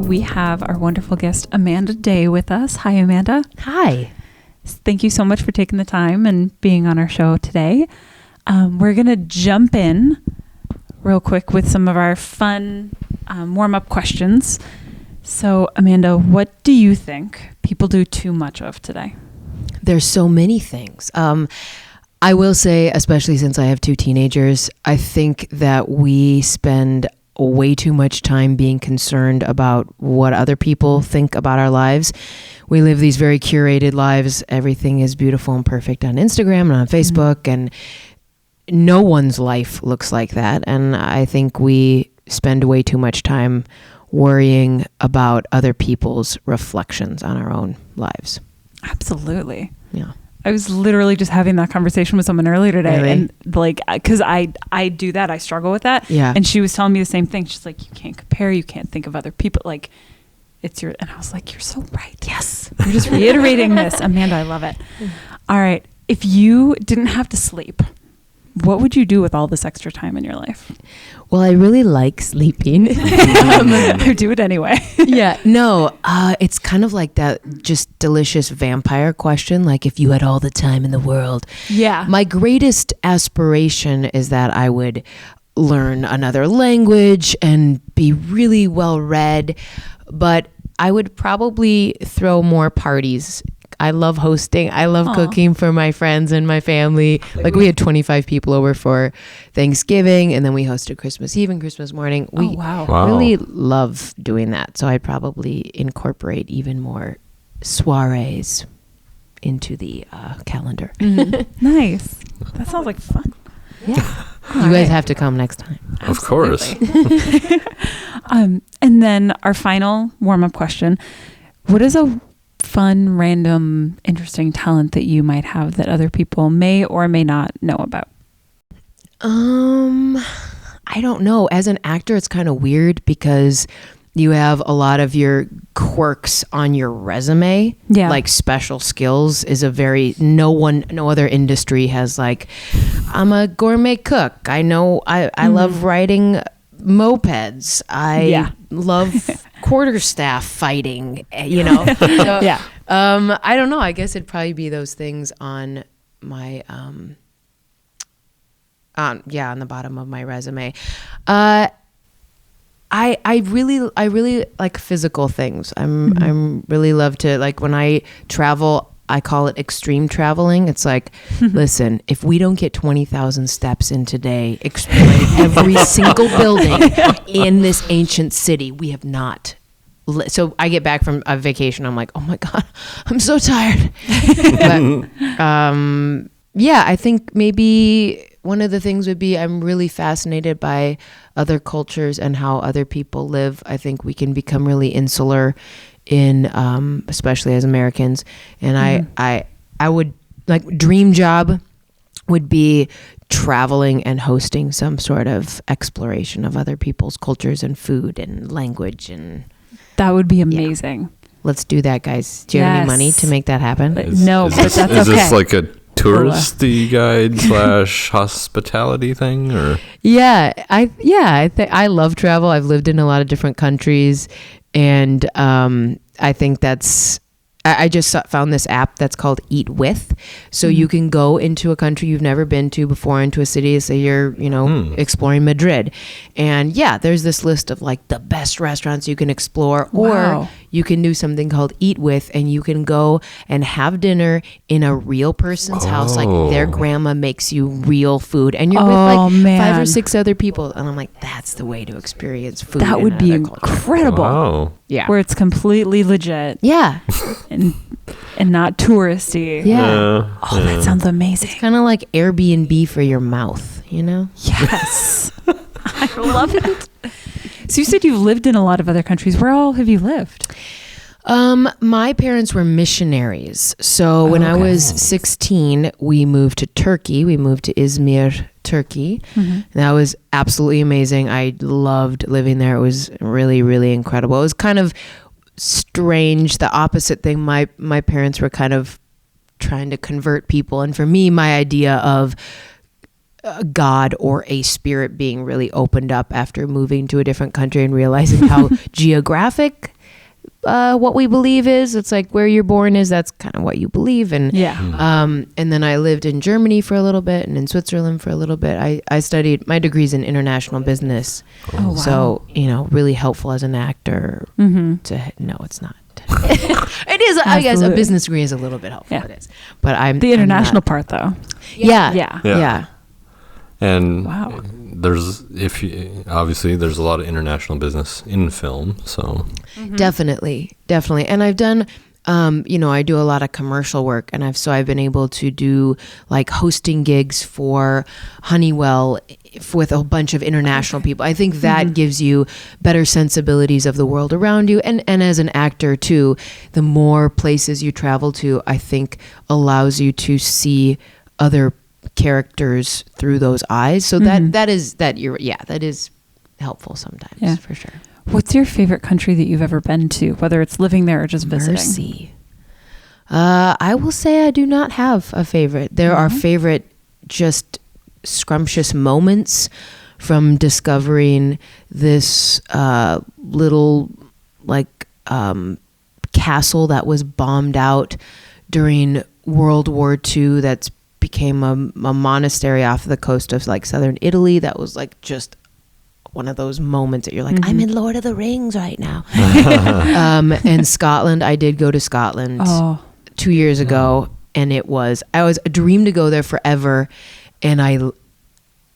we have our wonderful guest, Amanda Day, with us. Hi, Amanda. Hi. Thank you so much for taking the time and being on our show today. We're going to jump in real quick with some of our fun warm-up questions. So, Amanda, what do you think people do too much of today? There's so many things. I will say, especially since I have two teenagers, I think that we spend way too much time being concerned about what other people think about our lives. We live these very curated lives. Everything is beautiful and perfect on Instagram and on Facebook, and no one's life looks like that. And I think we spend way too much time worrying about other people's reflections on our own lives. Absolutely. Yeah. I was literally just having that conversation with someone earlier today. Really? And like, because I do that. I struggle with that. Yeah. And she was telling me the same thing. She's like, you can't compare. You can't think of other people. Like, it's your, and I was like, you're so right. Yes. You're just reiterating this. Amanda, I love it. All right. If you didn't have to sleep, what would you do with all this extra time in your life? Well, I really like sleeping. I do it anyway. Yeah, no, it's kind of like that just delicious vampire question, like if you had all the time in the world. Yeah. My greatest aspiration is that I would learn another language and be really well read, but I would probably throw more parties. I love hosting. I love cooking for my friends and my family. Like we had 25 people over for Thanksgiving, and then we hosted Christmas Eve and Christmas morning. We really love doing that. So I'd probably incorporate even more soirees into the calendar. Mm-hmm. Nice. That sounds like fun. Yeah. You guys have to come next time. Of course. And then our final warm-up question. What is a fun, random, interesting talent that you might have that other people may or may not know about? I don't know. As an actor, it's kind of weird because you have a lot of your quirks on your resume. Yeah. Like special skills is a very, no other industry has like, I'm a gourmet cook. I love riding mopeds. I love quarterstaff fighting, you know? So, Yeah. I don't know. I guess it'd probably be those things on my, on the bottom of my resume. I really like physical things. I'm really love to, like, when I travel, I call it extreme traveling. It's like, listen, if we don't get 20,000 steps in today, exploring every single building in this ancient city, we have not. So I get back from a vacation. I'm like, oh my God, I'm so tired. But, yeah, I think maybe one of the things would be I'm really fascinated by other cultures and how other people live. I think we can become really insular in especially as Americans, and I would like, dream job would be traveling and hosting some sort of exploration of other people's cultures and food and language, and that would be amazing. Yeah. Let's do that, guys. Do you have any money to make that happen? No, but that's okay. Is this like a touristy guide / hospitality thing, or? Yeah, I love travel. I've lived in a lot of different countries. And I think I just found this app that's called Eat With. So you can go into a country you've never been to before, into a city, say you're, exploring Madrid. And there's this list of like the best restaurants you can explore. Wow. Or you can do something called Eat With, and you can go and have dinner in a real person's house. Like their grandma makes you real food, and you're with like 5 or 6 other people. And I'm like, that's the way to experience food. That would be incredible. Wow. Yeah. Where it's completely legit. Yeah. and not touristy. Yeah. That sounds amazing. It's kind of like Airbnb for your mouth, you know? Yes. I love it. So you said you've lived in a lot of other countries. Where all have you lived? My parents were missionaries. So when I was 16, we moved to Turkey. We moved to Izmir, Turkey. Mm-hmm. That was absolutely amazing. I loved living there. It was really, really incredible. It was kind of strange, the opposite thing. My parents were kind of trying to convert people. And for me, my idea of God or a spirit being really opened up after moving to a different country and realizing how geographic what we believe is. It's like where you're born is, that's kind of what you believe. And and then I lived in Germany for a little bit and in Switzerland for a little bit. I studied, my degree's in international business. Oh, wow. So, really helpful as an actor to, no, it's not. It is, I guess a business degree is a little bit helpful. Yeah. It is. But I'm The international not, part, though. Yeah. And Wow. obviously there's a lot of international business in film, so Definitely. And I've done, I do a lot of commercial work, and I've been able to do like hosting gigs for Honeywell with a bunch of international people. I think that gives you better sensibilities of the world around you, and as an actor too, the more places you travel to, I think allows you to see other characters through those eyes. So that is helpful sometimes, for sure. What's your favorite country that you've ever been to, whether it's living there or just visiting? Mercy. I will say I do not have a favorite. There are favorite just scrumptious moments from discovering this little castle that was bombed out during World War II that's became a monastery off the coast of like southern Italy. That was like just one of those moments that you're like, I'm in Lord of the Rings right now. And Scotland, I did go to Scotland 2 years ago, and I was a dream to go there forever, and I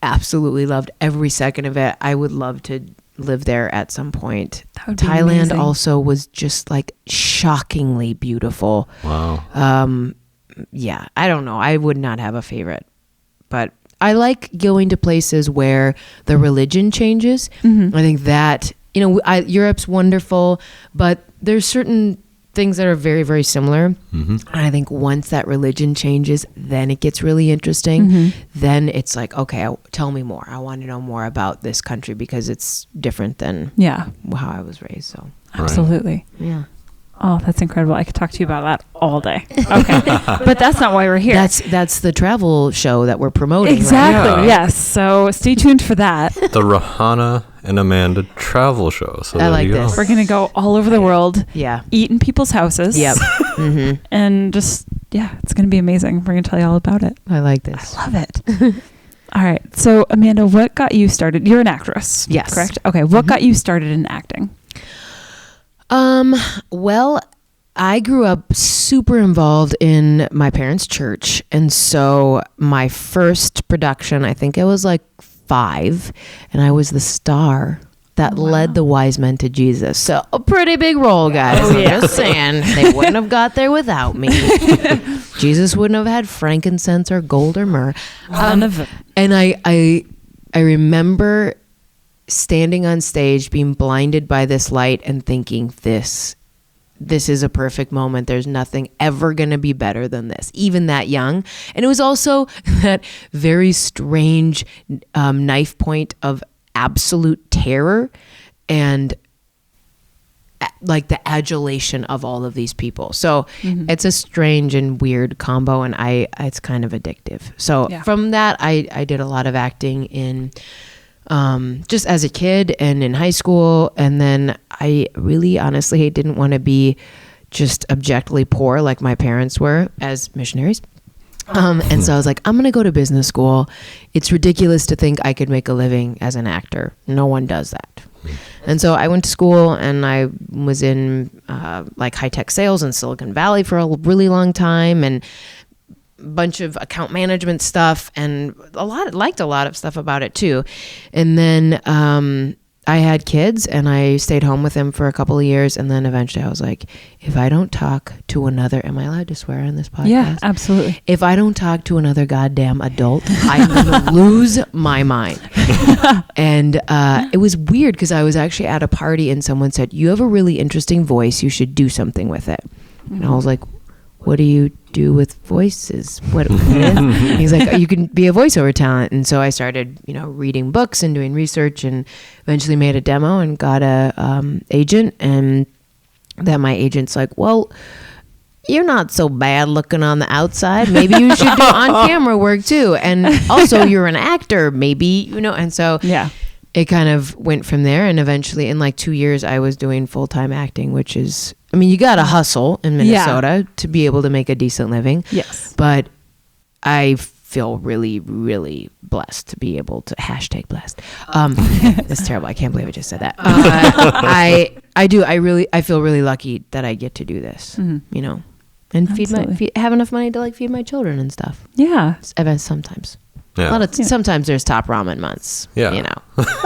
absolutely loved every second of it. I would love to live there at some point. That would be Thailand amazing. also was just like shockingly beautiful. wow. Yeah, I don't know. I would not have a favorite, but I like going to places where the religion changes. I think that, Europe's wonderful, but there's certain things that are very, very similar. And I think once that religion changes, then it gets really interesting. Then it's like, okay, tell me more. I want to know more about this country because it's different than how I was raised. So Absolutely. yeah. Oh, that's incredible. I could talk to you about that all day. Okay. But that's not why we're here. That's the travel show that we're promoting. Exactly. Right? Yes. So stay tuned for that. The Rahana and Amanda travel show. So I there like you go. this. We're going to go all over the world, Yeah. eat in people's houses. Yep. And just, it's going to be amazing. We're going to tell you all about it. I like this. I love it. All right. So, Amanda, what got you started? You're an actress. Yes. Correct? Okay. What got you started in acting? Well, I grew up super involved in my parents' church. And so my first production, I think I was like 5, and I was the star that led the wise men to Jesus. So a pretty big role, guys. I'm just saying, they wouldn't have got there without me. Jesus wouldn't have had frankincense or gold or myrrh. None of it. And I remember standing on stage, being blinded by this light and thinking, this is a perfect moment. There's nothing ever going to be better than this, even that young. And it was also that very strange knife point of absolute terror and like the adulation of all of these people. So it's a strange and weird combo, and it's kind of addictive. So from that, I did a lot of acting in just as a kid and in high school. And then I really honestly didn't want to be just objectively poor like my parents were as missionaries. And so I was like, I'm going to go to business school. It's ridiculous to think I could make a living as an actor. No one does that. And so I went to school, and I was in like high-tech sales in Silicon Valley for a really long time, and bunch of account management stuff, and liked a lot of stuff about it too. And then I had kids, and I stayed home with them for a couple of years, and then eventually I was like, if I don't talk to another, am I allowed to swear on this podcast? Yeah, absolutely. If I don't talk to another goddamn adult, I'm going to lose my mind. And it was weird because I was actually at a party, and someone said, you have a really interesting voice. You should do something with it. And I was like, what do you do with voices? What? He's like, you can be a voiceover talent. And so I started, reading books and doing research, and eventually made a demo and got a agent. And then my agent's like, well, you're not so bad looking on the outside. Maybe you should do on camera work too. And also you're an actor, maybe, and so it kind of went from there. And eventually in like 2 years, I was doing full-time acting, which is, I mean, you got to hustle in Minnesota to be able to make a decent living. Yes. But I feel really, really blessed to be able to #blessed. That's terrible. I can't believe I just said that. I do. I feel really lucky that I get to do this, you know, and have enough money to like feed my children and stuff. Yeah. Sometimes. Yeah. Sometimes there's top ramen months. Yeah. You know,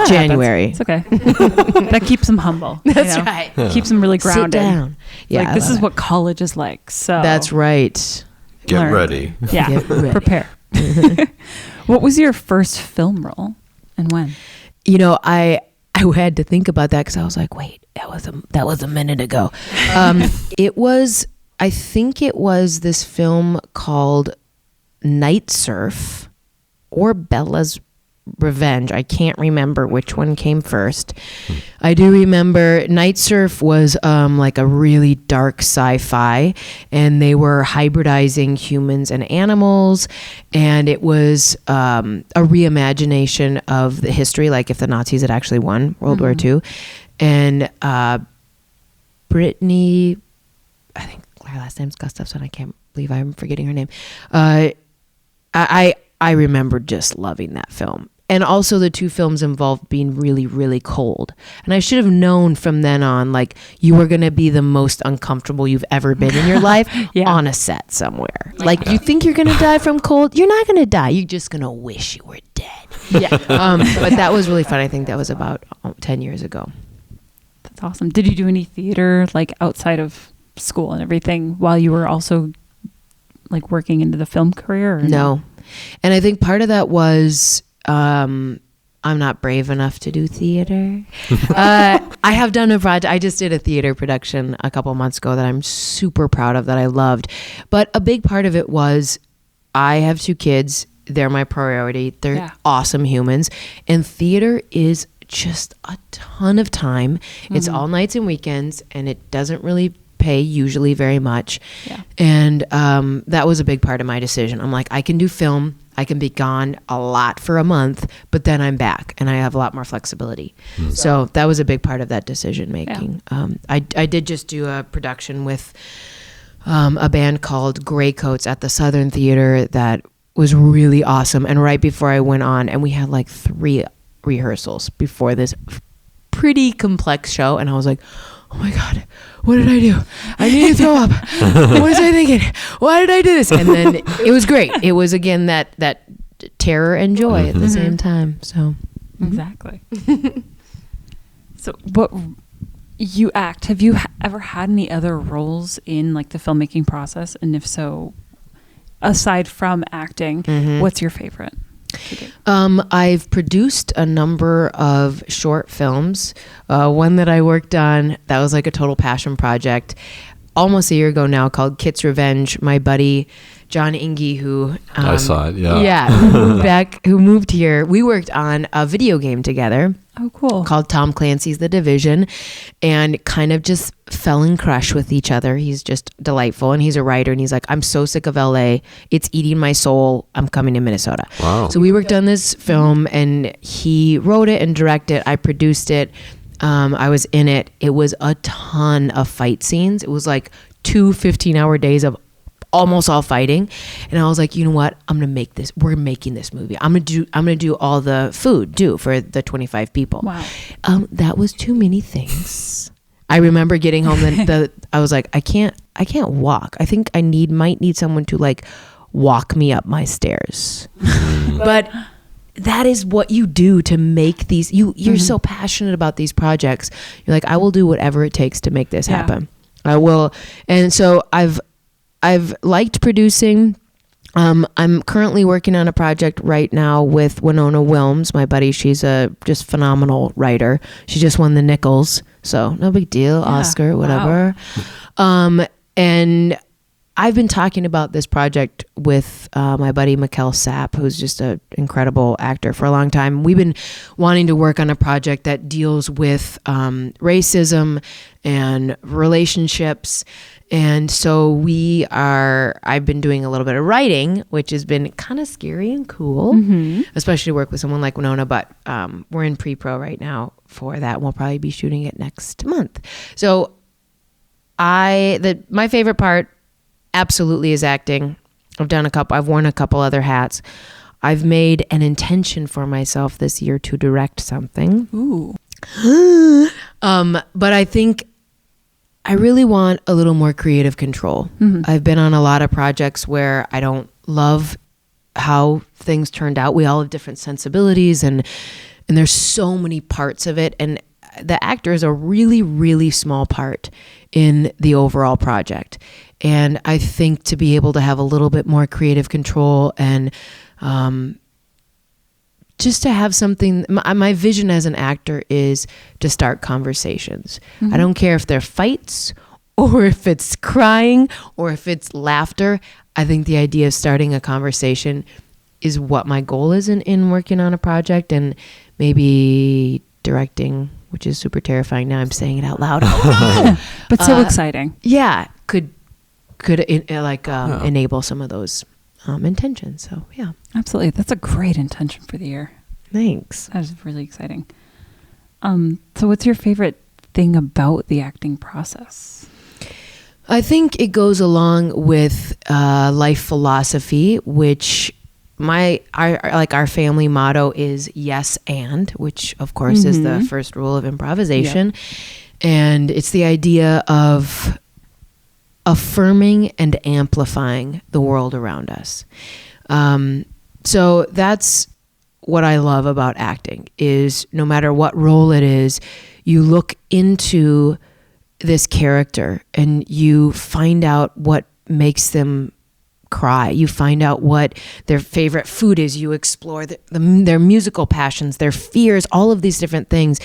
January. It's okay. That keeps them humble. That's right. Yeah. Keeps them really grounded. Sit down. Yeah. Like, this is what college is like. So That's right. Get learn. ready. Yeah. Get ready. Prepare. What was your first film role and when? You know, I had to think about that because I was like, wait, that was a minute ago. I think it was this film called Night Surf or Bella's Revenge. I can't remember which one came first. I do remember Night Surf was like a really dark sci-fi, and they were hybridizing humans and animals, and it was a reimagination of the history, like if the Nazis had actually won World War II. And Brittany, I think her last name's Gustafson. I can't believe I'm forgetting her name. I remember just loving that film. And also the two films involved being really, really cold. And I should have known from then on, like, you were going to be the most uncomfortable you've ever been in your life on a set somewhere. Like, you think you're going to die from cold? You're not going to die. You're just going to wish you were dead. Yeah. But that was really fun. I think that was about 10 years ago. That's awesome. Did you do any theater, like, outside of school and everything while you were also, like, working into the film career? Or no. And I think part of that was... I'm not brave enough to do theater. I have done a project. I just did a theater production a couple months ago that I'm super proud of, that I loved. But a big part of it was I have 2 kids. They're my priority. They're awesome humans. And theater is just a ton of time. It's all nights and weekends, and it doesn't really pay usually very much. Yeah. And that was a big part of my decision. I'm like, I can do film. I can be gone a lot for a month, but then I'm back and I have a lot more flexibility. So that was a big part of that decision making. Yeah. I did just do a production with a band called Gray Coats at the Southern Theater that was really awesome. And right before I went on, and we had like 3 rehearsals before this pretty complex show, and I was like, oh my God, what did I do? I need to throw up. What was I thinking? Why did I do this? And then it was great. It was, again, that terror and joy at the same time. So exactly. So what you act, have you ever had any other roles in like the filmmaking process? And if so, aside from acting, what's your favorite? I've produced a number of short films. One that I worked on that was like a total passion project almost a year ago now, called Kit's Revenge. My buddy John Inge, who I saw it, who moved here, we worked on a video game together. Oh, cool. Called Tom Clancy's The Division, and kind of just fell in crush with each other. He's just delightful, and he's a writer, and he's like, I'm so sick of LA. It's eating my soul. I'm coming to Minnesota. Wow. So we worked on this film, and he wrote it and directed it. I produced it. I was in it. It was a ton of fight scenes. It was like 2 15-hour days of almost all fighting, and I was like, you know what, I'm gonna make this. We're making this movie. I'm gonna do all the food for the 25 people. Wow. That was too many things. I remember getting home and I was like, I can't walk. I think I might need someone to like walk me up my stairs. But that is what you do to make these. You're so passionate about these projects. You're like, I will do whatever it takes to make this happen. I will. And so I've liked producing. I'm currently working on a project right now with Winona Wilms, my buddy. She's a just phenomenal writer. She just won the Nichols, so no big deal. Yeah. Oscar, whatever. Wow. And I've been talking about this project with my buddy Mikkel Sapp, who's just an incredible actor, for a long time. We've been wanting to work on a project that deals with racism and relationships And so I've been doing a little bit of writing, which has been kind of scary and cool, especially to work with someone like Winona, but we're in pre-pro right now for that. We'll probably be shooting it next month. So my favorite part absolutely is acting. I've worn a couple other hats. I've made an intention for myself this year to direct something. Ooh. But I think I really want a little more creative control. I've been on a lot of projects where I don't love how things turned out. We all have different sensibilities and there's so many parts of it. And the actor is a really, really small part in the overall project. And I think to be able to have a little bit more creative control and just to have something, my vision as an actor is to start conversations. I don't care if they're fights or if it's crying or if it's laughter. I think the idea of starting a conversation is what my goal is in working on a project, and maybe directing, which is super terrifying. Now I'm saying it out loud. But so exciting. Yeah. Could enable some of those intentions. So yeah. Absolutely. That's a great intention for the year. Thanks. That is really exciting. So what's your favorite thing about the acting process? I think it goes along with life philosophy, which our family motto is yes and, which of course is the first rule of improvisation. Yep. And it's the idea of affirming and amplifying the world around us. So that's what I love about acting, is no matter what role it is, you look into this character and you find out what makes them cry. You find out what their favorite food is. You explore their musical passions, their fears, all of these different things.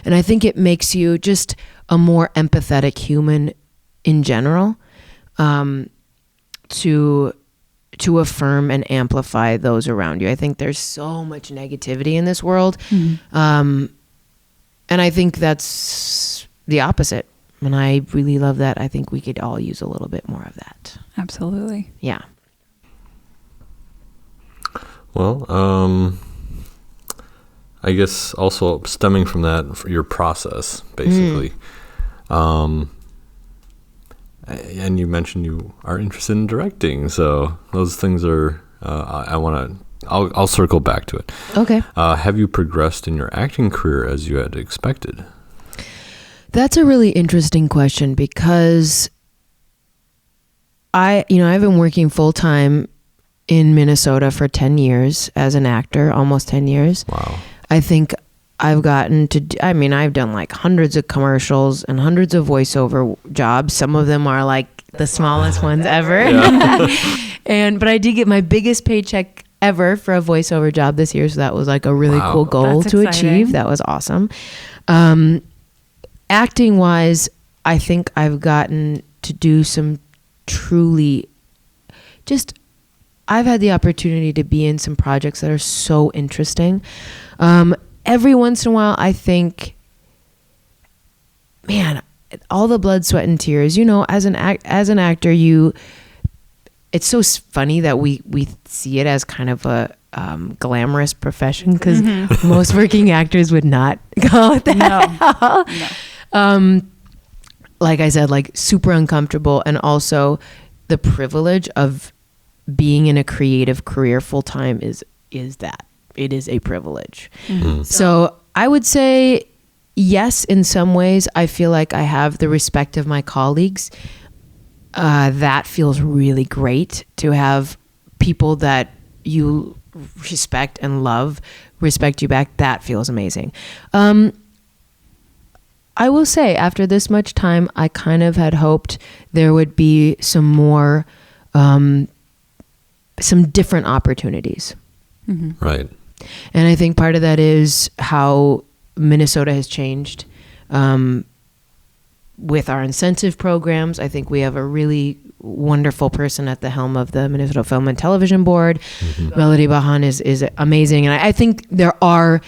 And I think it makes you just a more empathetic human in general, to affirm and amplify those around you. I think there's so much negativity in this world. And I think that's the opposite. And I really love that. I think we could all use a little bit more of that. Absolutely. Yeah. Well, I guess also stemming from that, for your process, basically. And you mentioned you are interested in directing, so those things are. I'll circle back to it. Okay. Have you progressed in your acting career as you had expected? That's a really interesting question, because I've been working full time in Minnesota for 10 years as an actor, almost 10 years. Wow. I think I've gotten to, I've done like hundreds of commercials and hundreds of voiceover jobs. Some of them are like the smallest ones ever. Yeah. But I did get my biggest paycheck ever for a voiceover job this year. So that was like a really cool goal to achieve. That was awesome. Acting wise, I think I've gotten to do some truly I've had the opportunity to be in some projects that are so interesting. Every once in a while, I think, man, all the blood, sweat, and tears. As an actor, it's so funny that we see it as kind of a glamorous profession, because most working actors would not call it that. No. Like I said, like super uncomfortable, and also the privilege of being in a creative career full time is that. It is a privilege. So I would say yes, in some ways. I feel like I have the respect of my colleagues. That feels really great, to have people that you respect and love respect you back. That feels amazing. I will say, after this much time, I kind of had hoped there would be some more, some different opportunities. Right. And I think part of that is how Minnesota has changed with our incentive programs. I think we have a really wonderful person at the helm of the Minnesota Film and Television Board. Melody Bahan is amazing. And I think there are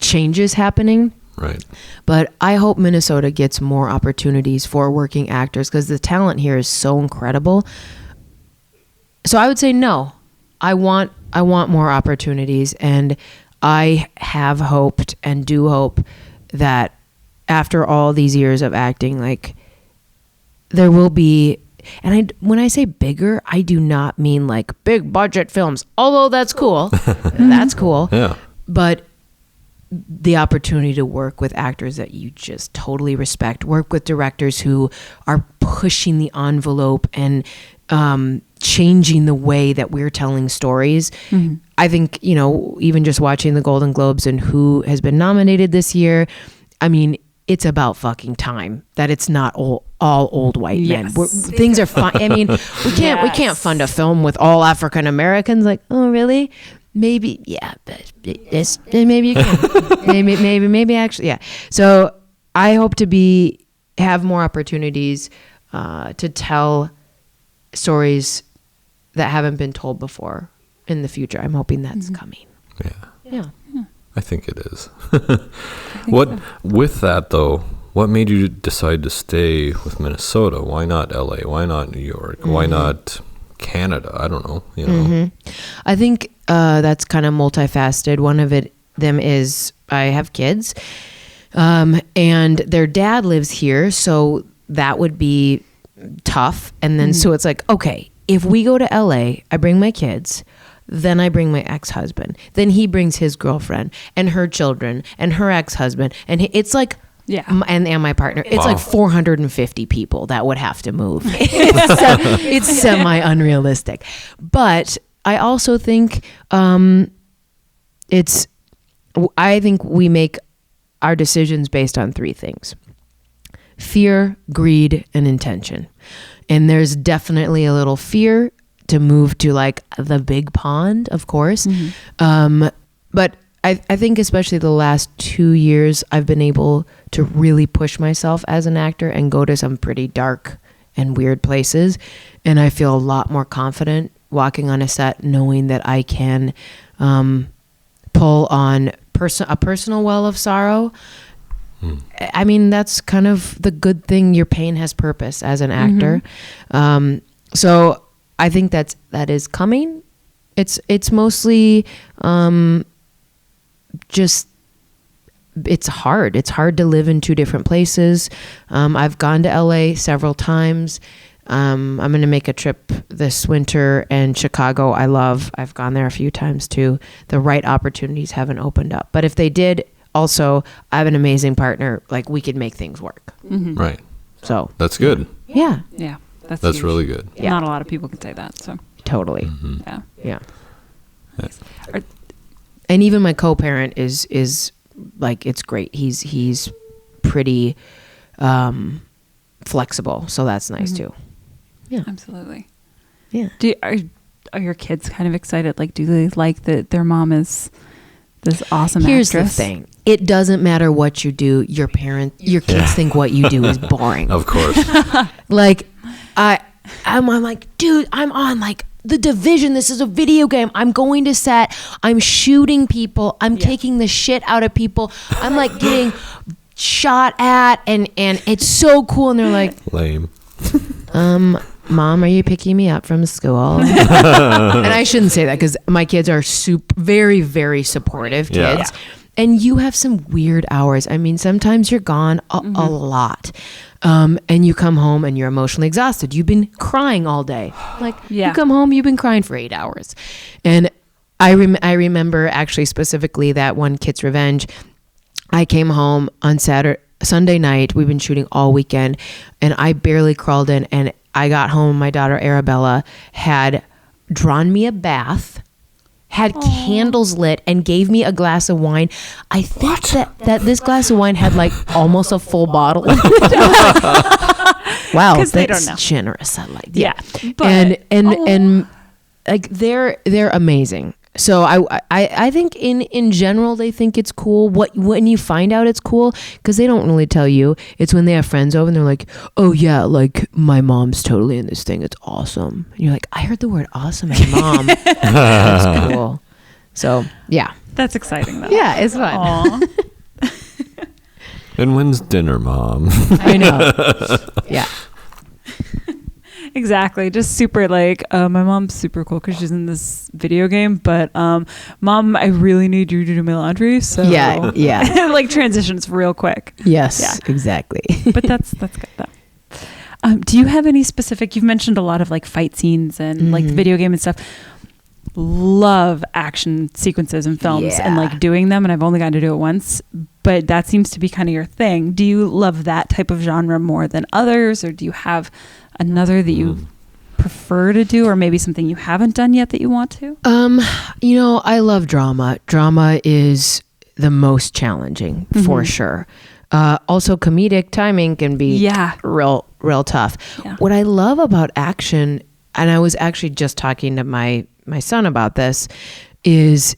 changes happening Right. But I hope Minnesota gets more opportunities for working actors because the talent here is so incredible. So I would say no. I want more opportunities, and I have hoped and do hope that after all these years of acting, like there will be, and when I say bigger, I do not mean like big budget films, although that's cool. That's cool. Yeah. But the opportunity to work with actors that you just totally respect, work with directors who are pushing the envelope and changing the way that we're telling stories. Mm-hmm. I think, you know, even just watching the Golden Globes and who has been nominated this year, I mean, it's about fucking time that it's not all old white men. Things are fine. I mean, we can't fund a film with all African Americans. Like, oh, really? Maybe, yeah, but maybe you can. maybe actually, yeah. So I hope to have more opportunities to tell stories that haven't been told before in the future. I'm hoping that's coming. Yeah. I think it is. With that though, what made you decide to stay with Minnesota? Why not LA? Why not New York? Why not Canada? I don't know. You know. I think that's kind of multifaceted. One of them is I have kids, and their dad lives here, so that would be tough. And then so it's like, okay, if we go to LA, I bring my kids, then I bring my ex-husband, then he brings his girlfriend and her children and her ex-husband, and it's like, and my partner, it's like 450 people that would have to move. It's semi unrealistic. But I also think I think we make our decisions based on three things: fear, greed, and intention. And there's definitely a little fear to move to like the big pond, of course. But I think especially the last 2 years, I've been able to really push myself as an actor and go to some pretty dark and weird places. And I feel a lot more confident walking on a set, knowing that I can pull on a personal well of sorrow. I mean, that's kind of the good thing. Your pain has purpose as an actor. So I think that is coming. It's mostly just, it's hard. It's hard to live in two different places. I've gone to LA several times. I'm going to make a trip this winter, and Chicago I've gone there a few times too. The right opportunities haven't opened up, but if they did, also I have an amazing partner. Like, we could make things work. Right. So that's good. Yeah. That's huge. Really good. Yeah. Not a lot of people can say that. So totally. Yeah. And even my co-parent is like, it's great. He's pretty flexible, so that's nice too. Yeah, absolutely. Yeah. Are your kids kind of excited? Like, do they like that their mom is this awesome Here's actress? the thing: it doesn't matter what you do. Your kids think what you do is boring. Of course. Like, I'm like, dude, I'm on like The Division. This is a video game. I'm going to set. I'm shooting people. I'm kicking the shit out of people. I'm like getting shot at, and it's so cool. And they're like, lame. Mom, are you picking me up from school? And I shouldn't say that because my kids are very, very supportive kids. Yeah. And you have some weird hours. I mean, sometimes you're gone a lot. And you come home and you're emotionally exhausted. You've been crying all day. Like, you come home, you've been crying for 8 hours. And I remember actually specifically that one, Kit's Revenge. I came home on Sunday night. We've been shooting all weekend, and I barely crawled in. And I got home. My daughter Arabella had drawn me a bath, had candles lit, and gave me a glass of wine. I think that this glass of wine had like almost a full bottle. Wow, that's generous. I like that. But, and like they're amazing. So I think in general they think it's cool. When you find out it's cool, because they don't really tell you. It's when they have friends over and they're like, oh yeah, like my mom's totally in this thing. It's awesome. And you're like, I heard the word awesome as mom. That's cool. So yeah, that's exciting though. Yeah, it's fun. And when's dinner, Mom? I know. Yeah. Exactly. Just super like, my mom's super cool because she's in this video game, but Mom, I really need you to do my laundry. So Yeah. like transitions real quick. Yes, Yeah. exactly. But that's good though. Do you have any specific, you've mentioned a lot of like fight scenes and like the video game and stuff. Love action sequences in films and like doing them, and I've only gotten to do it once, but that seems to be kind of your thing. Do you love that type of genre more than others, or do you have another that you prefer to do, or maybe something you haven't done yet that you want to? I love drama. Drama is the most challenging for sure. Also comedic timing can be real tough. Yeah. What I love about action, and I was actually just talking to my son about this, is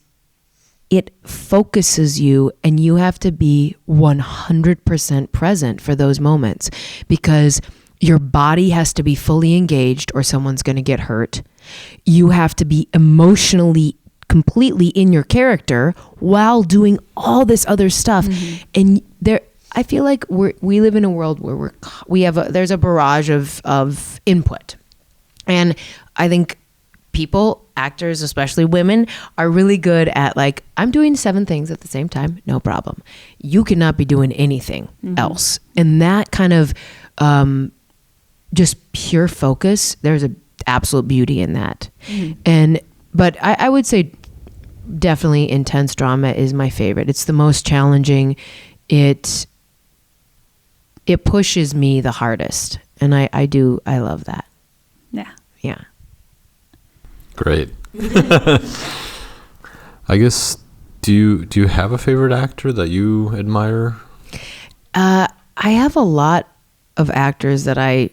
it focuses you, and you have to be 100% present for those moments, because your body has to be fully engaged or someone's going to get hurt. You have to be emotionally completely in your character while doing all this other stuff. And I feel like we live in a world where there's a barrage of input. And I think people, actors, especially women, are really good at like, I'm doing 7 things at the same time, no problem. You cannot be doing anything else. And that kind of just pure focus, there's an absolute beauty in that. But I would say definitely intense drama is my favorite. It's the most challenging. It pushes me the hardest. And I love that. Yeah. Yeah. Great. I guess, do you have a favorite actor that you admire? I have a lot of actors that I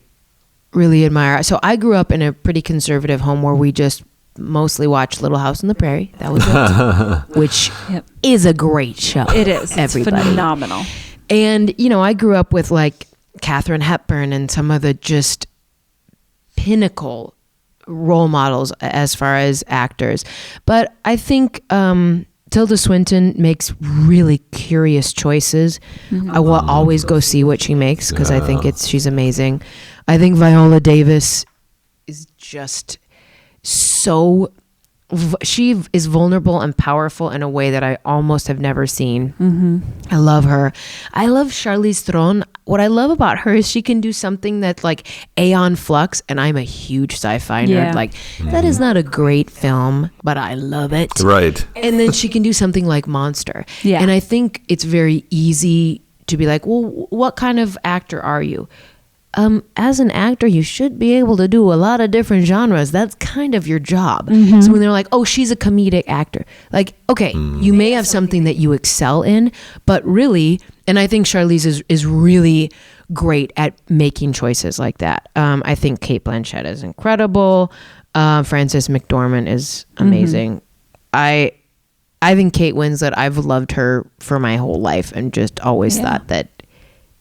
really admire. So I grew up in a pretty conservative home where we just mostly watched Little House on the Prairie. That was it. Which is a great show. It is. Everybody. It's phenomenal. And, I grew up with like Katharine Hepburn and some of the just pinnacle role models as far as actors. But I think Tilda Swinton makes really curious choices. I will always go see what she makes because I think she's amazing. I think Viola Davis is just she is vulnerable and powerful in a way that I almost have never seen. I love her. I love Charlize Theron. What I love about her is she can do something that's like Aeon Flux, and I'm a huge sci-fi nerd. Like, that is not a great film, but I love it. Right. And then she can do something like Monster. Yeah. And I think it's very easy to be like, well, what kind of actor are you? As an actor, you should be able to do a lot of different genres. That's kind of your job. So when they're like, oh, she's a comedic actor, like, okay, you may have something that you excel in, but really, and I think Charlize is really great at making choices like that. I think Cate Blanchett is incredible. Frances McDormand is amazing. I think Kate Winslet, I've loved her for my whole life and just always thought that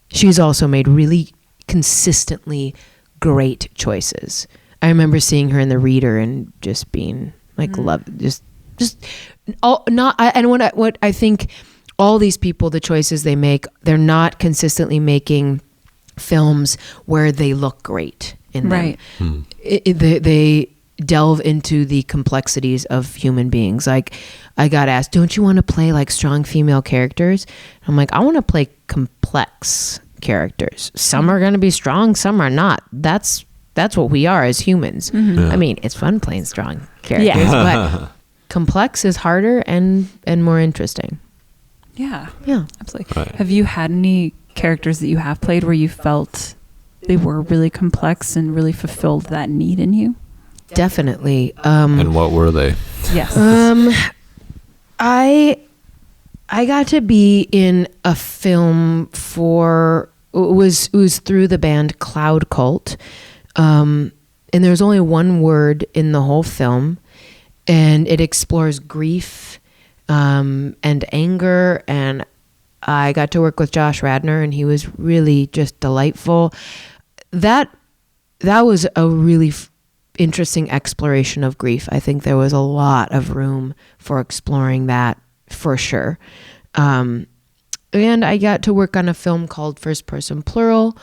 she's also made really consistently great choices. I remember seeing her in The Reader and just being like, love, just all not. And what I think, all these people, the choices they make, they're not consistently making films where they look great in them. Right. They delve into the complexities of human beings. Like, I got asked, don't you want to play like strong female characters? I'm like, I want to play complex characters. Some are going to be strong, some are not. That's what we are as humans. I mean, it's fun playing strong characters, but complex is harder and more interesting. Yeah, absolutely. Right. Have you had any characters that you have played where you felt they were really complex and really fulfilled that need in you? Definitely. And what were they? Yes. I got to be in a film it was through the band Cloud Cult. And there's only one word in the whole film, and it explores grief and anger. And I got to work with Josh Radnor, and he was really just delightful. That was a really interesting exploration of grief. I think there was a lot of room for exploring that, for sure. And I got to work on a film called First Person Plural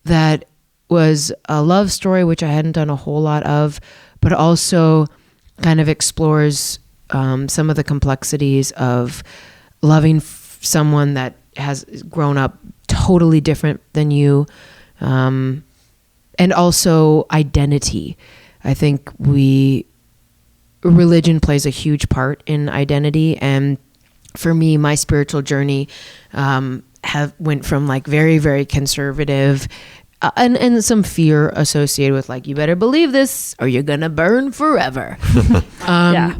that was a love story, which I hadn't done a whole lot of, but also kind of explores some of the complexities of loving someone that has grown up totally different than you, and also identity. I think religion plays a huge part in identity, and for me, my spiritual journey went from like very, very conservative and some fear associated with like, you better believe this or you're gonna burn forever,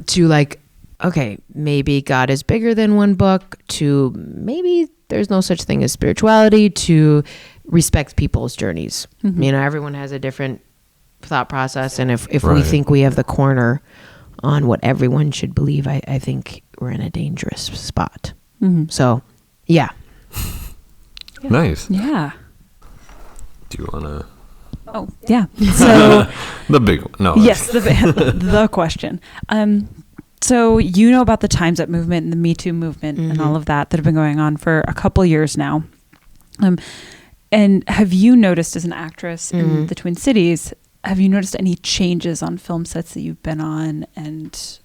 to like, okay, maybe God is bigger than one book, to maybe there's no such thing as spirituality, to respect people's journeys. You know, everyone has a different thought process, and if we think we have the corner on what everyone should believe, I think we're in a dangerous spot. So, yeah. Nice. Yeah. Do you want to? Oh, yeah. So the big one. No. Yes, the question. So you know about the Time's Up movement and the Me Too movement and all of that have been going on for a couple years now. And have you noticed, as an actress in the Twin Cities, have you noticed any changes on film sets that you've been on, and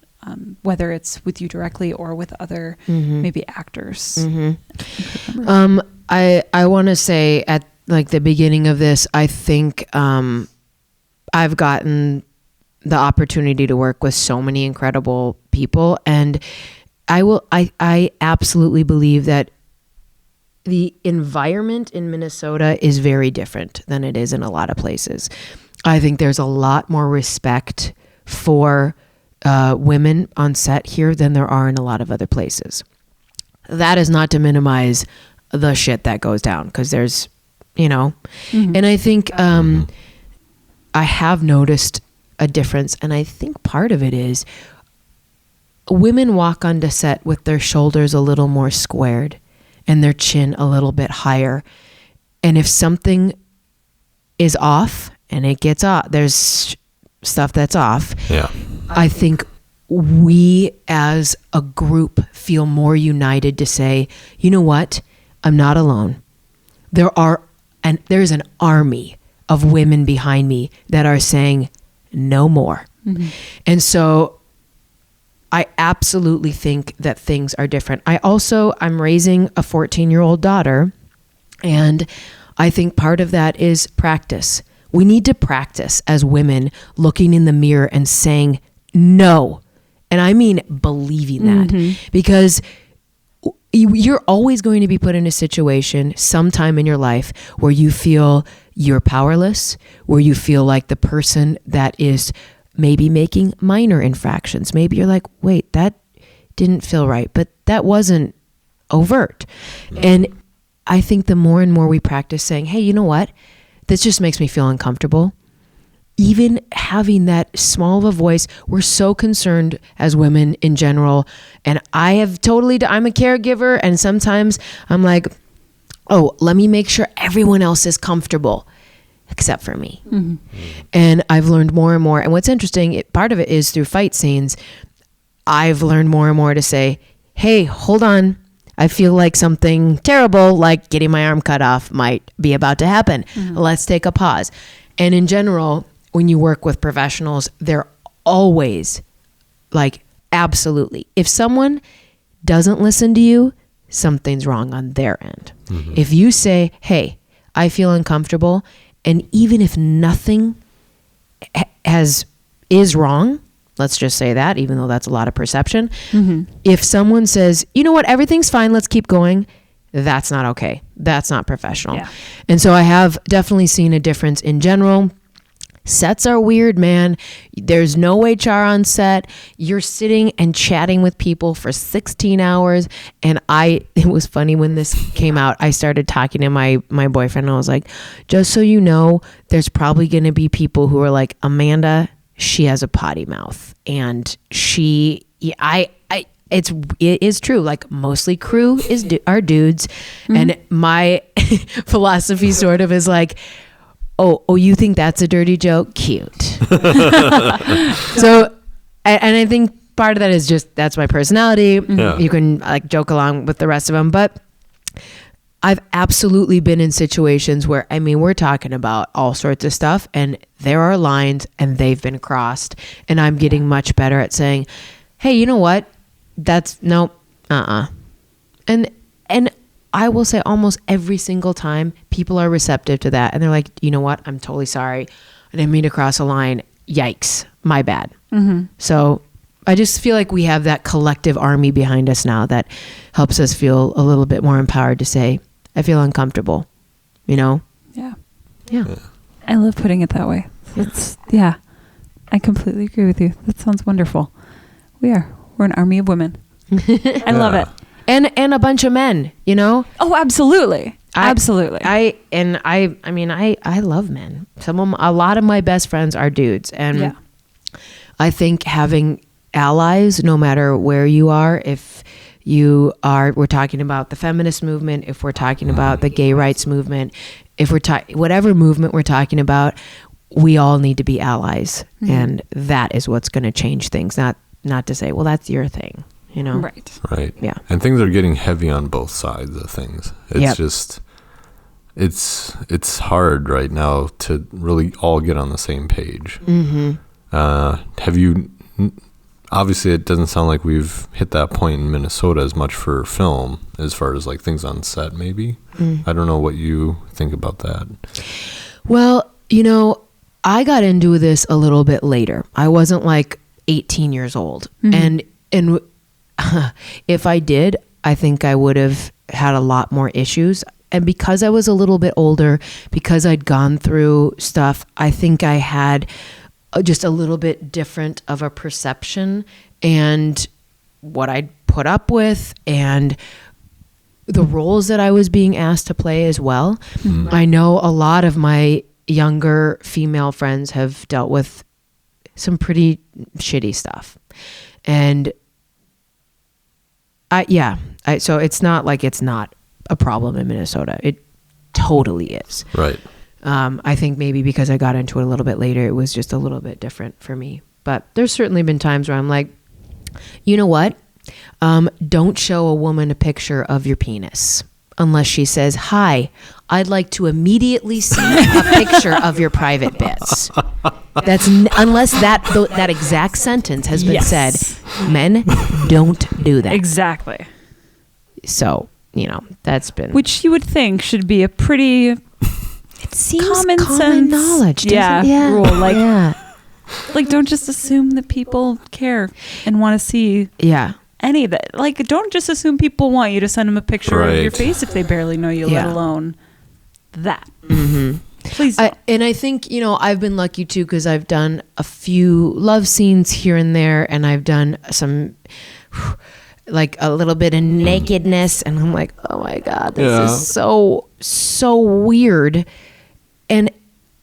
whether it's with you directly or with other maybe actors? I want to say at like the beginning of this, I think I've gotten the opportunity to work with so many incredible people, and I absolutely believe that the environment in Minnesota is very different than it is in a lot of places. I think there's a lot more respect for women on set here than there are in a lot of other places. That is not to minimize the shit that goes down, because there's, you know, and I think I have noticed a difference, and I think part of it is women walk onto set with their shoulders a little more squared and their chin a little bit higher. And if something is off, and it gets off, there's stuff that's off. Yeah. I think we as a group feel more united to say, you know what? I'm not alone. There's an army of women behind me that are saying no more. And so I absolutely think that things are different. I'm raising a 14-year-old daughter, and I think part of that is practice. We need to practice as women looking in the mirror and saying no. And I mean believing that, because you're always going to be put in a situation sometime in your life where you feel you're powerless, where you feel like the person that is maybe making minor infractions. Maybe you're like, wait, that didn't feel right, but that wasn't overt. And I think the more and more we practice saying, hey, you know what? This just makes me feel uncomfortable. Even having that small of a voice, we're so concerned as women in general. And I'm a caregiver, and sometimes I'm like, oh, let me make sure everyone else is comfortable except for me. And I've learned more and more. And what's interesting, part of it is through fight scenes, I've learned more and more to say, hey, hold on. I feel like something terrible, like getting my arm cut off, might be about to happen. Let's take a pause. And in general, when you work with professionals, they're always like, absolutely. If someone doesn't listen to you, something's wrong on their end. If you say, hey, I feel uncomfortable, and even if nothing is wrong, let's just say that, even though that's a lot of perception. If someone says, you know what, everything's fine, let's keep going, that's not okay. That's not professional. Yeah. And so I have definitely seen a difference in general. Sets are weird, man. There's no HR on set. You're sitting and chatting with people for 16 hours. And it was funny when this came out, I started talking to my boyfriend, and I was like, just so you know, there's probably going to be people who are like, Amanda, she has a potty mouth. And it is true. Like, mostly crew are dudes. And my philosophy sort of is like, oh, you think that's a dirty joke? Cute. So, and I think part of that is just, that's my personality. You can like joke along with the rest of them, but I've absolutely been in situations where, I mean, we're talking about all sorts of stuff and there are lines and they've been crossed, and I'm getting much better at saying, hey, you know what? That's nope. And I will say almost every single time people are receptive to that. And they're like, you know what? I'm totally sorry. I didn't mean to cross a line. Yikes. My bad. So I just feel like we have that collective army behind us now that helps us feel a little bit more empowered to say, I feel uncomfortable, you know? Yeah. Yeah. I love putting it that way. It's, yeah, I completely agree with you. That sounds wonderful. We're an army of women. I love it. And a bunch of men, you know? Oh, absolutely. Absolutely. I mean, I love men. A lot of my best friends are dudes. And I think having allies, no matter where you are, if we're talking about the feminist movement, if we're talking about the gay rights movement, if we're whatever movement we're talking about, we all need to be allies. And that is what's going to change things. Not to say, well, that's your thing, you know? Right. Yeah. And things are getting heavy on both sides of things. It's just, it's hard right now to really all get on the same page. Have you, obviously it doesn't sound like we've hit that point in Minnesota as much for film as far as like things on set maybe. I don't know what you think about that. Well, you know, I got into this a little bit later. I wasn't like 18 years old. And if I did, I think I would have had a lot more issues. And because I was a little bit older, because I'd gone through stuff, I think I had just a little bit different of a perception and what I'd put up with and the roles that I was being asked to play as well. I know a lot of my younger female friends have dealt with some pretty shitty stuff. And so it's not like it's not a problem in Minnesota. It totally is. Right. I think maybe because I got into it a little bit later, it was just a little bit different for me. But there's certainly been times where I'm like, you know what? Don't show a woman a picture of your penis unless she says, hi, I'd like to immediately see a picture of your private bits. Unless that exact sentence has been said, men don't do that. Exactly. So, you know, that's been... Which you would think should be a pretty... It seems common sense. Knowledge, rule. Like, don't just assume that people care and want to see any of it. Like, don't just assume people want you to send them a picture of your face if they barely know you, let alone that. Please don't. And I think, you know, I've been lucky too because I've done a few love scenes here and there, and I've done some... like a little bit of nakedness, and I'm like, oh my God, this is so weird. And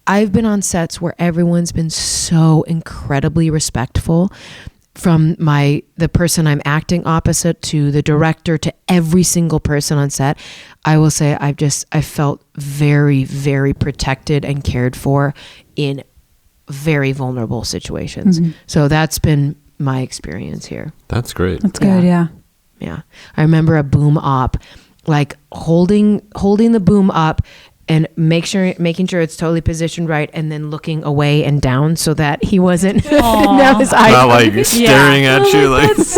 I've been on sets where everyone's been so incredibly respectful, from the person I'm acting opposite to the director to every single person on set. I will say I felt very, very protected and cared for in very vulnerable situations. So that's been my experience here. That's great. That's good. Yeah. I remember a boom op, like holding the boom up and making sure it's totally positioned right, and then looking away and down so that he wasn't now his eyes not like staring at you like that's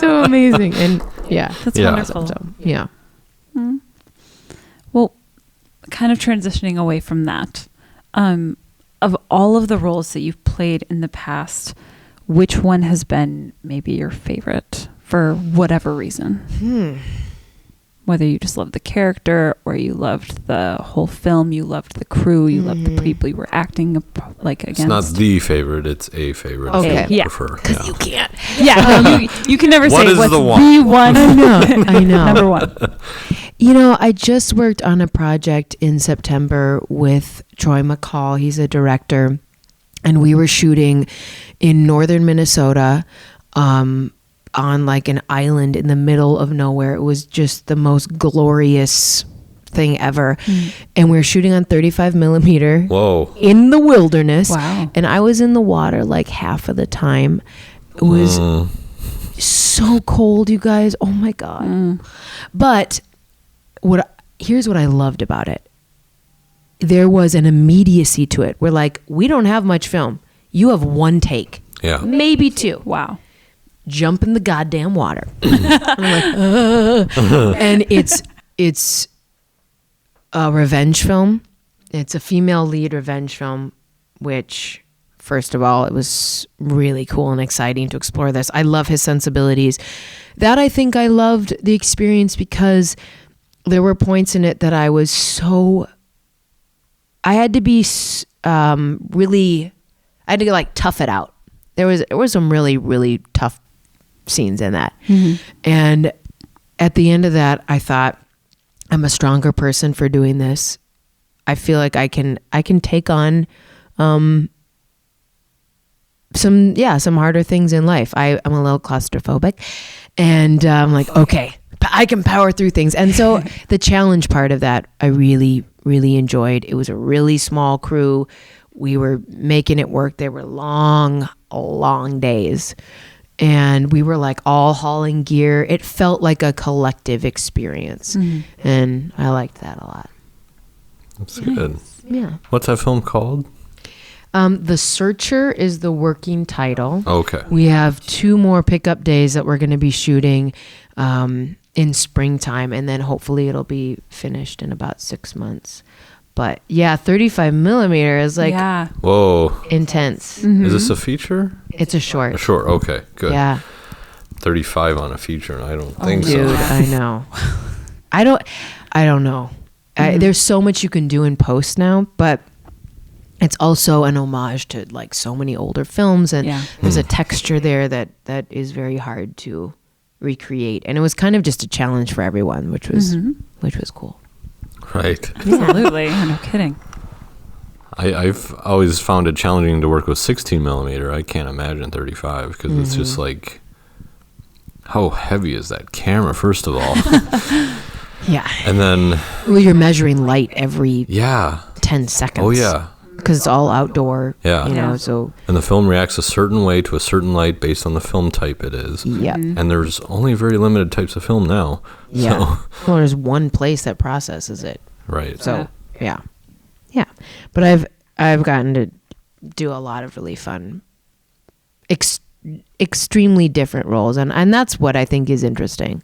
so amazing. And that's wonderful. So, Well, kind of transitioning away from that, of all of the roles that you've played in the past, which one has been maybe your favorite for whatever reason? Whether you just loved the character or you loved the whole film, you loved the crew, you loved the people you were acting like against. It's not the favorite, it's a favorite. Okay. I prefer. Because you can't. You can never What say is what's the one? the one. I know. Number one. You know, I just worked on a project in September with Troy McCall. He's a director. And we were shooting in northern Minnesota, on like an island in the middle of nowhere. It was just the most glorious thing ever. And we were shooting on 35 millimeter. Whoa. In the wilderness. Wow. And I was in the water like half of the time. It was so cold, you guys. Oh my God. But here's what I loved about it. There was an immediacy to it. We're like, we don't have much film. You have one take. Yeah. Maybe two. Wow. Jump in the goddamn water. I'm like, and it's a revenge film. It's a female lead revenge film, which, first of all, it was really cool and exciting to explore this. I love his sensibilities. That I think I loved the experience because there were points in it that I had to be really, I had to like tough it out. There was some really, really tough scenes in that. Mm-hmm. And at the end of that, I thought, I'm a stronger person for doing this. I feel like I can take on some harder things in life. I'm a little claustrophobic, and I'm like, okay, I can power through things. And so the challenge part of that, I really, really enjoyed. It was a really small crew. We were making it work. They were long days. And we were like all hauling gear. It felt like a collective experience. Mm-hmm. And I liked that a lot. That's good. Yeah. What's that film called? The Searcher is the working title. Okay. We have 2 more pickup days that we're going to be shooting in springtime. And then hopefully it'll be finished in about 6 months. But yeah, 35 millimeter is like whoa, intense. Mm-hmm. Is this a feature? It's a short. A short, okay, good. Yeah. 35 on a feature, I don't think dude, so. I know. I don't know. Mm-hmm. There's so much you can do in post now, but it's also an homage to like so many older films, and there's a texture there that is very hard to recreate. And it was kind of just a challenge for everyone, which was cool. Right. Absolutely. No kidding. I've always found it challenging to work with 16 millimeter. I can't imagine 35 because it's just like, how heavy is that camera, first of all? Yeah. And then... Well, you're measuring light every 10 seconds. Oh, yeah. Because it's all outdoor. Yeah. You know, so... And the film reacts a certain way to a certain light based on the film type it is. Yeah. And there's only very limited types of film now. Yeah. So. Well, there's one place that processes it. Right. So, yeah. But I've gotten to do a lot of really fun, extremely different roles. And that's what I think is interesting.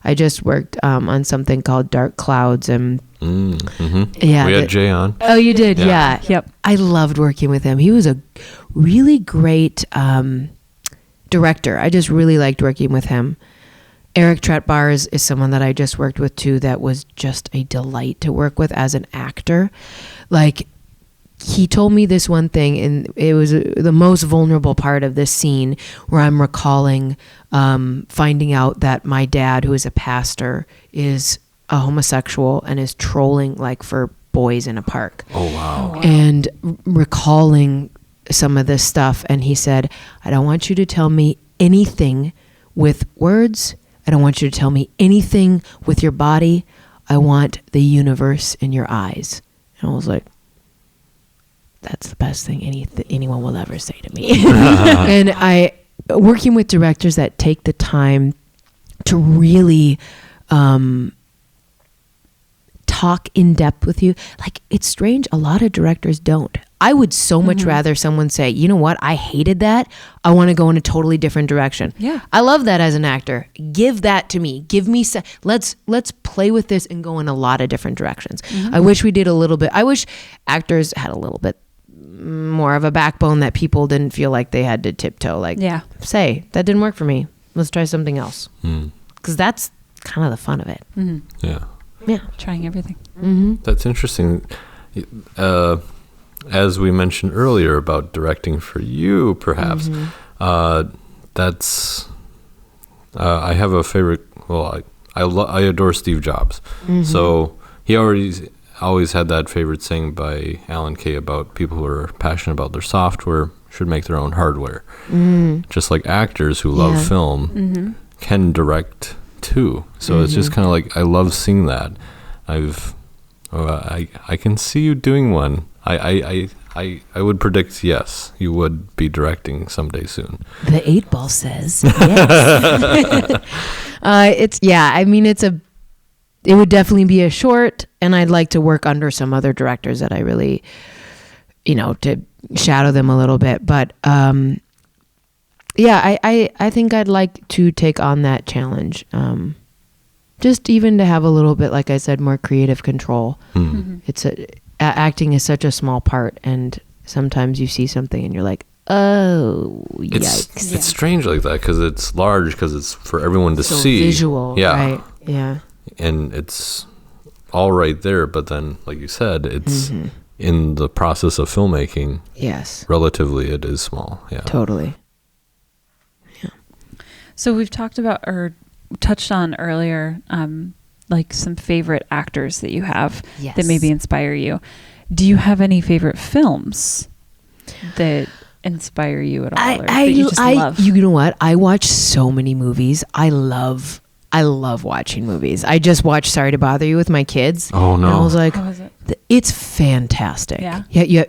I just worked on something called Dark Clouds, and we had Jay on. Oh, you did? Yeah. Yep. I loved working with him. He was a really great director. I just really liked working with him. Eric Tretbar is someone that I just worked with too, that was just a delight to work with as an actor. Like, he told me this one thing, and it was the most vulnerable part of this scene, where I'm recalling finding out that my dad, who is a pastor, is a homosexual and is trolling like for boys in a park. Oh, wow. And recalling some of this stuff. And he said, I don't want you to tell me anything with words. I don't want you to tell me anything with your body. I want the universe in your eyes. And I was like, that's the best thing anyone will ever say to me. And working with directors that take the time to really talk in depth with you. Like, it's strange. A lot of directors don't. I would so much rather someone say, you know what? I hated that. I want to go in a totally different direction. Yeah. I love that as an actor. Give that to me. Give me, let's play with this and go in a lot of different directions. I wish we did a little bit. I wish actors had a little bit more of a backbone, that people didn't feel like they had to tiptoe. Like, say, that didn't work for me. Let's try something else. Because that's kind of the fun of it. Yeah. Trying everything. That's interesting. As we mentioned earlier about directing for you, perhaps, that's, I have a favorite, well, I adore Steve Jobs. So he always had that favorite saying by Alan Kay about people who are passionate about their software should make their own hardware. Just like actors who love film can direct too. So it's just kind of like, I love seeing that. I can see you doing one. I would predict, yes, you would be directing someday soon. The 8 Ball says yes. it would definitely be a short, and I'd like to work under some other directors that I really, to shadow them a little bit. But yeah, I think I'd like to take on that challenge. Just even to have a little bit, like I said, more creative control. It's acting is such a small part, and sometimes you see something and you're like, oh, yikes. It's strange like that because it's large, because it's for everyone to so see. Visual, yeah. right? Yeah. And it's all right there, but then, like you said, it's in the process of filmmaking. Yes. Relatively, it is small. Yeah. Totally. Yeah. So we've talked about or touched on earlier, like some favorite actors that you have that maybe inspire you. Do you have any favorite films that inspire you at all, or that you just love? You know what? I watch so many movies. I love watching movies. I just watched Sorry to Bother You with my kids. Oh no! And I was like, How is it? it's fantastic. Yeah.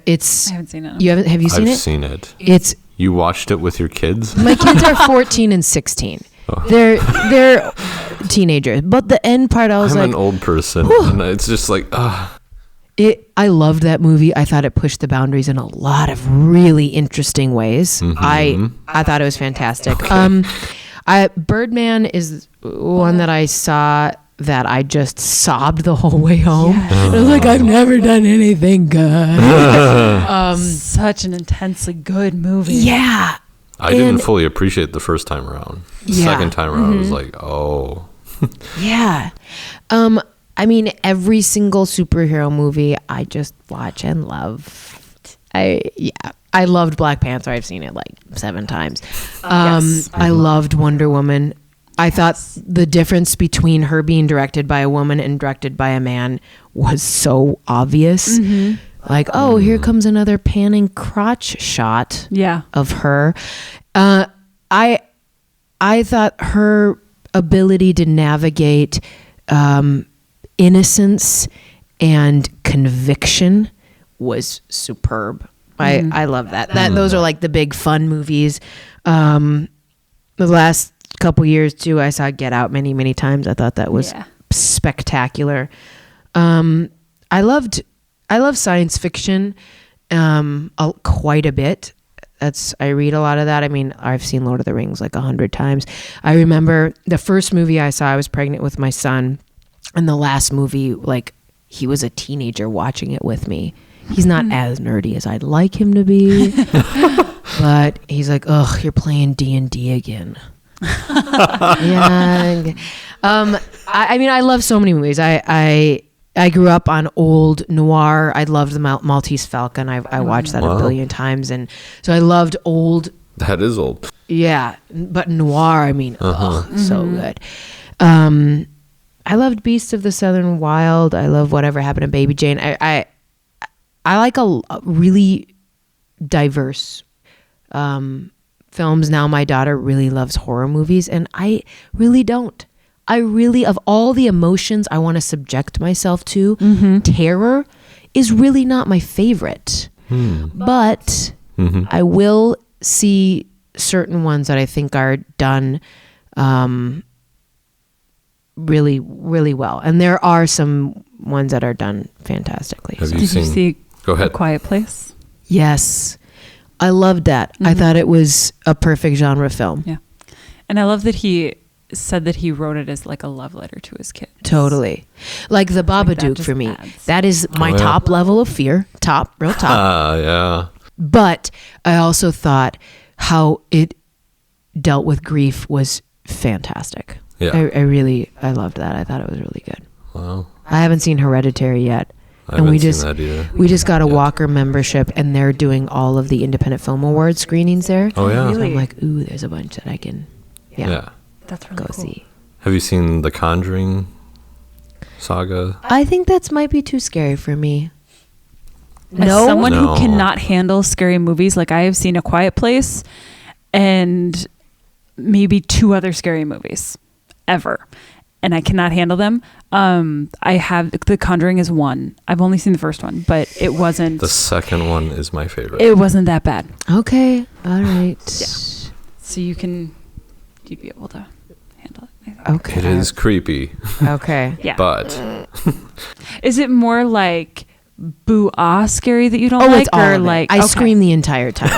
It's. I haven't seen it. You haven't? Have you seen it? I've seen it. It's. You watched it with your kids? My kids are 14 and 16. Oh. They're teenagers. But the end part, I was I'm like, an old person, and it's just like, I loved that movie. I thought it pushed the boundaries in a lot of really interesting ways. I thought it was fantastic. Birdman is one that I saw that I just sobbed the whole way home. Yes. I was like, I've never done anything good. Such an intensely good movie. Yeah. I didn't fully appreciate the first time around. The second time around, I was like, oh. Yeah. I mean, every single superhero movie I just watch and love. I loved Black Panther. I've seen it like 7 times. Yes. I loved Wonder Woman. I thought the difference between her being directed by a woman and directed by a man was so obvious. Like, oh, here comes another panning crotch shot of her. I thought her ability to navigate innocence and conviction was superb. I love that. Those are like the big fun movies. The last couple years too, I saw Get Out many times. I thought that was spectacular. I love science fiction quite a bit. I read a lot of that. I mean, I've seen Lord of the Rings like 100 times. I remember the first movie I saw, I was pregnant with my son, and the last movie, like, he was a teenager watching it with me. He's not as nerdy as I'd like him to be, but he's like, "Ugh, you're playing D&D again." Yeah. I mean, I love so many movies. I grew up on old noir. I loved the Maltese Falcon. I watched that a billion times, and so I loved old. That is old. Yeah, but noir. I mean, so good. I loved Beasts of the Southern Wild. I love Whatever Happened to Baby Jane. I like a really diverse films. Now my daughter really loves horror movies, and I really don't. I really, of all the emotions I want to subject myself to, terror is really not my favorite. But I will see certain ones that I think are done really, really well. And there are some ones that are done fantastically. Have Did you you see Go ahead. A Quiet Place? Yes. I loved that. I thought it was a perfect genre film. Yeah. And I love that he said that he wrote it as like a love letter to his kids. Totally. Like the Babadook just for me. adds. That is my top level of fear. Real top. Yeah. But I also thought how it dealt with grief was fantastic. Yeah. I loved that. I thought it was really good. Wow. I haven't seen Hereditary yet. I haven't seen that either. We just got a Walker membership, and they're doing all of the Independent Film Awards screenings there. Oh, yeah. So I'm like, ooh, there's a bunch that I can Yeah. That's really go cool. see. Have you seen the Conjuring saga? I think that's might be too scary for me. As someone No. who cannot handle scary movies, like I have seen A Quiet Place and maybe 2 other scary movies ever, and I cannot handle them. I have The Conjuring is 1. I've only seen the first one, but it wasn't. The second one is my favorite. It wasn't that bad. Okay. All right. So you'd be able to handle it. I think. Okay. It is creepy, Okay. Yeah. but Is it more like boo-ah scary that you don't Oh, like, it's all or of it. like I okay. scream the entire time.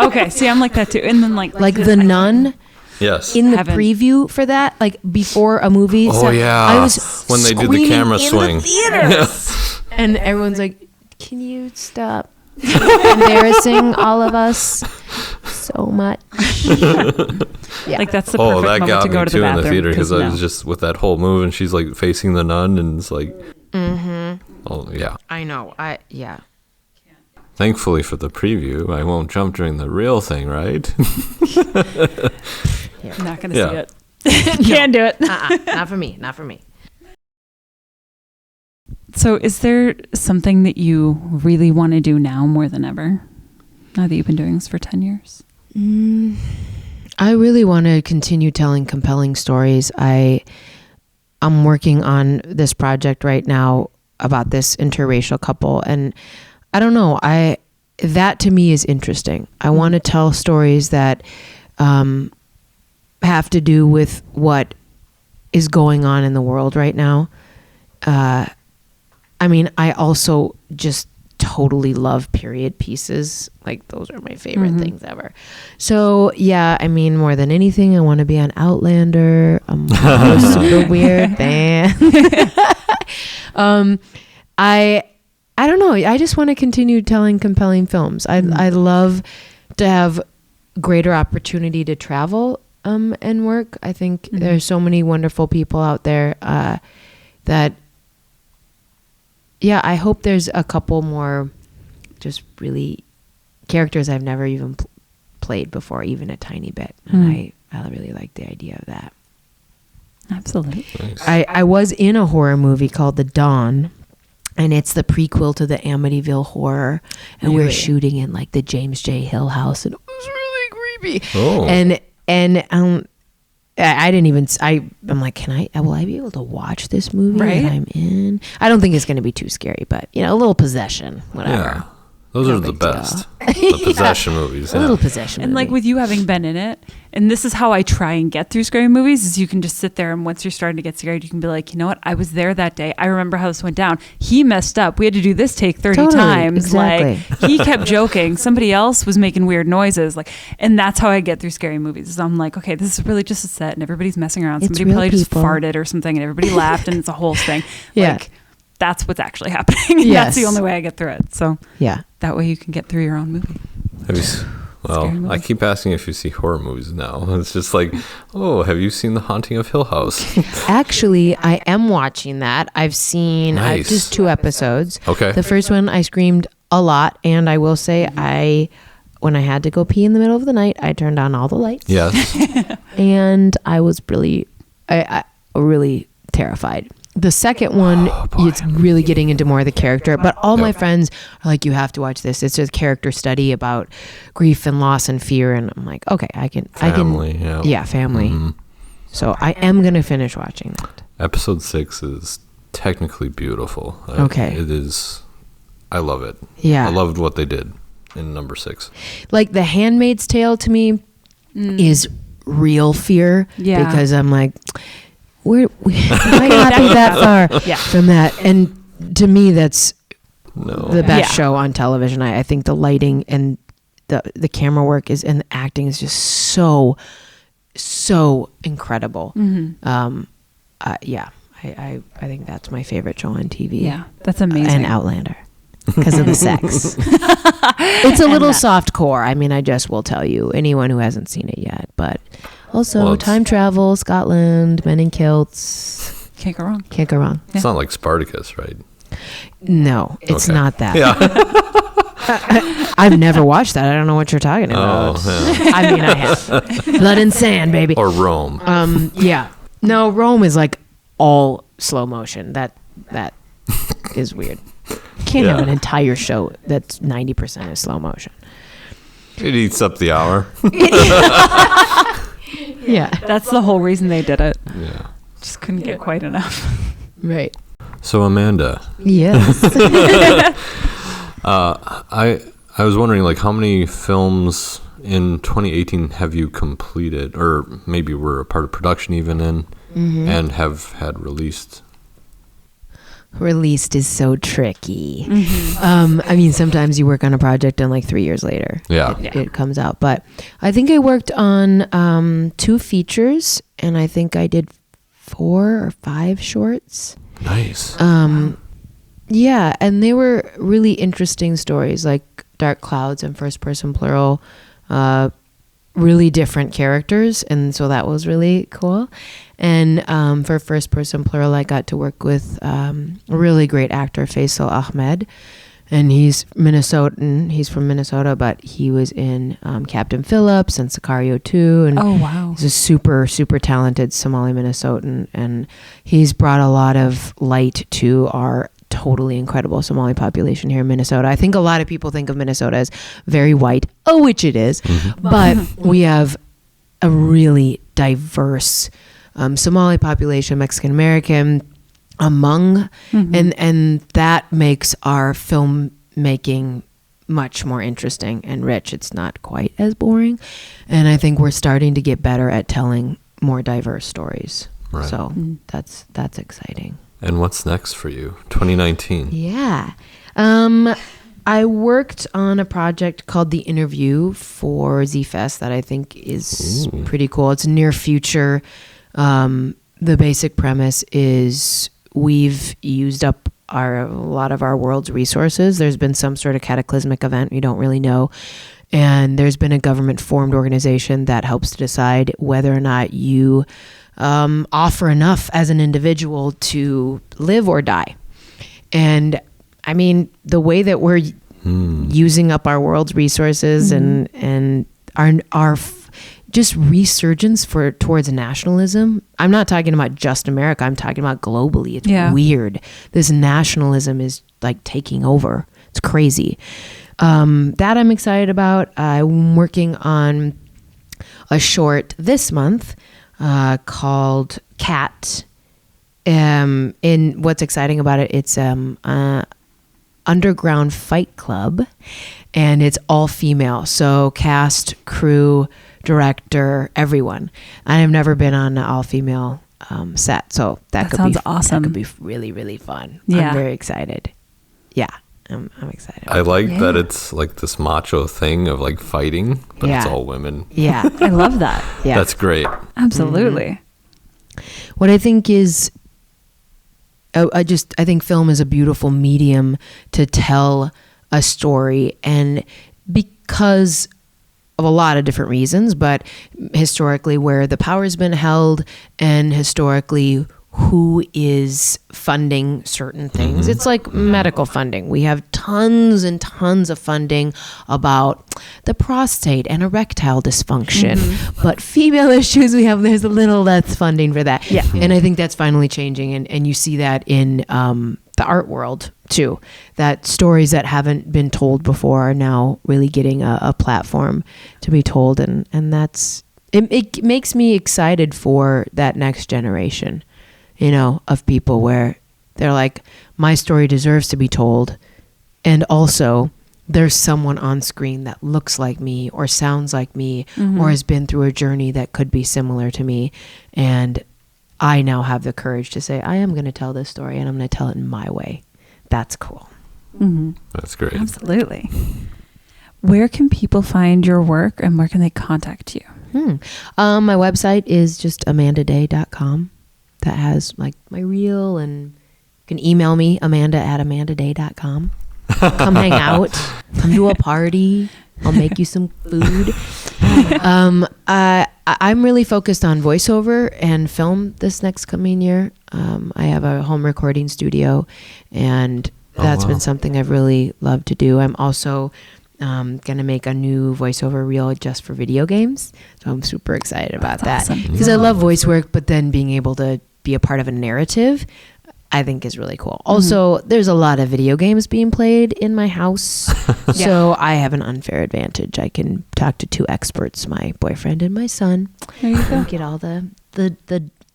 Okay, see, I'm like that too. And then like The Nun. yes. In the Haven't- preview for that, like before a movie. Oh, yeah. I was When they do the screaming camera in swing. the theater. And everyone's like, "Can you stop embarrassing all of us so much?" Yeah. like that's the Oh, perfect that moment got to go me to too the in bathroom. the theater because I no. was just with that whole move, and she's like facing the nun, and it's like, oh yeah. I know. Yeah. Thankfully for the preview, I won't jump during the real thing, right? I'm not gonna Yeah. see it. Can't do it. Not for me. Not for me. So, is there something that you really want to do now more than ever? Now that you've been doing this for 10 years? I really want to continue telling compelling stories. I'm working on this project right now about this interracial couple, and I don't know, that to me is interesting. I want to tell stories that have to do with what is going on in the world right now. I mean, I also just totally love period pieces. Like, those are my favorite things ever. So yeah, I mean, more than anything, I want to be on Outlander. A super weird band. I don't know. I just want to continue telling compelling films. I love to have greater opportunity to travel and work. I think there's so many wonderful people out there that. Yeah, I hope there's a couple more just really characters I've never even played before, even a tiny bit. And I really like the idea of that. Absolutely. Nice. I was in a horror movie called The Dawn, and it's the prequel to the Amityville Horror, and we were shooting in like the James J. Hill house, and it was really creepy. Oh. And I didn't even. I'm like, will I be able to watch this movie Right. that I'm in? I don't think it's going to be too scary, but a little possession, whatever. Yeah. Those No are the big deal. best. The possession movies. A Yeah. little possession. And like movie. with you having been in it, and this is how I try and get through scary movies, is you can just sit there, and once you're starting to get scared, you can be like, you know what, I was there that day. I remember how this went down. He messed up. We had to do this take 30 Totally, times. exactly. Like, he kept joking. Somebody else was making weird noises. Like, and that's how I get through scary movies. Is I'm like, okay, this is really just a set, and everybody's messing around. It's Somebody real probably just people. farted or something, and everybody laughed, and it's a whole thing. Yeah. Like, that's what's actually happening. And Yes. that's the only way I get through it. So yeah. that way you can get through your own movie. Have you Scary well, movie. I keep asking if you see horror movies now. It's just like, oh, have you seen The Haunting of Hill House? Actually, I am watching that. I've seen Nice. just 2 episodes. Okay. The first one, I screamed a lot, and I will say, when I had to go pee in the middle of the night, I turned on all the lights. Yes. And I was really, I really terrified. The second one, it's really getting into more of the character, but all my friends are like, you have to watch this. It's a character study about grief and loss and fear. And I'm like, okay, Family, yeah. Yeah, family. Mhm. So I am going to finish watching that. Episode 6 is technically beautiful. Okay. It is. I love it. Yeah. I loved what they did in number 6. Like The Handmaid's Tale to me is real fear. Yeah. Because I'm like, we might not be that far Yeah. from that. And to me, that's No. the best Yeah. show on television. I think the lighting and the camera work and the acting is just so incredible. Yeah, I think that's my favorite show on TV. Yeah, that's amazing. And Outlander because of the sex. It's a little soft core. I mean, I just will tell you, anyone who hasn't seen it yet, but also Well, it's- time travel, Scotland, men in kilts. Can't go wrong. Can't go wrong. It's not like Spartacus, right? No, it's Okay. not that. Yeah. I've never watched that. I don't know what you're talking about. Oh, yeah. I mean, I have. Blood and sand, baby. Or Rome. Yeah. No, Rome is like all slow motion. That is weird. Can't have Yeah. an entire show that's 90% is slow motion. It eats up the hour. Yeah. That's the whole reason they did it. Yeah. Just couldn't get quite enough. Right. So Amanda, Yes. I was wondering, like, how many films in 2018 have you completed, or maybe were a part of production even in, and have had released? Released is so tricky. I mean, sometimes you work on a project and like 3 years later, it comes out. But I think I worked on 2 features, and I think I did 4 or 5 shorts. Nice. Yeah, and they were really interesting stories, like Dark Clouds and First Person Plural, really different characters, and so that was really cool. And for First Person Plural, I got to work with a really great actor, Faisal Ahmed, and he's Minnesotan. He's from Minnesota, but he was in Captain Phillips and Sicario 2. And Oh, wow. he's a super, super talented Somali Minnesotan, and he's brought a lot of light to our totally incredible Somali population here in Minnesota. I think a lot of people think of Minnesota as very white, which it is, but we have a really diverse Somali population, Mexican American among, and that makes our filmmaking much more interesting and rich. It's not quite as boring, and I think we're starting to get better at telling more diverse stories. Right. So that's exciting. And what's next for you? 2019. Yeah. I worked on a project called The Interview for Z-Fest that I think is pretty cool. It's near future. The basic premise is we've used up a lot of our world's resources. There's been some sort of cataclysmic event we don't really know. And there's been a government-formed organization that helps to decide whether or not you offer enough as an individual to live or die. And I mean, the way that we're using up our world's resources and our just resurgence towards nationalism. I'm not talking about just America. I'm talking about globally. It's weird. This nationalism is like taking over. It's crazy. That I'm excited about. I'm working on a short this month called Cat. In what's exciting about it, it's underground fight club, and it's all female. So cast, crew, director, everyone. I have never been on an all female set, so that could sounds be awesome. That could be really, really fun. Yeah. I'm very excited. Yeah. I'm excited. I like that it's like this macho thing of like fighting, but it's Yeah. all women. Yeah. I love that. Yeah. That's great. Absolutely. What I think is, I think film is a beautiful medium to tell a story, and because of a lot of different reasons, but historically where the power's been held, and historically who is funding certain things. It's like medical funding. We have tons and tons of funding about the prostate and erectile dysfunction, but female issues, there's a little less funding for that. Yeah. And I think that's finally changing, and you see that in the art world too, that stories that haven't been told before are now really getting a platform to be told, and that's it makes me excited for that next generation, of people where they're like, my story deserves to be told, and also there's someone on screen that looks like me or sounds like me or has been through a journey that could be similar to me, and I now have the courage to say, I am going to tell this story, and I'm going to tell it in my way. That's cool. That's great. Absolutely. Where can people find your work, and where can they contact you? My website is just amandaday.com. That has like my reel, and you can email me, amanda@amandaday.com. Come hang out. Come to a party. I'll make you some food. I'm really focused on voiceover and film this next coming year. I have a home recording studio, and that's been something I've really loved to do. I'm also going to make a new voiceover reel just for video games. So I'm super excited about that. awesome. Because I love voice work, but then being able to be a part of a narrative, I think is really cool. Also, there's a lot of video games being played in my house. So I have an unfair advantage. I can talk to 2 experts, my boyfriend and my son. There you go. And get all the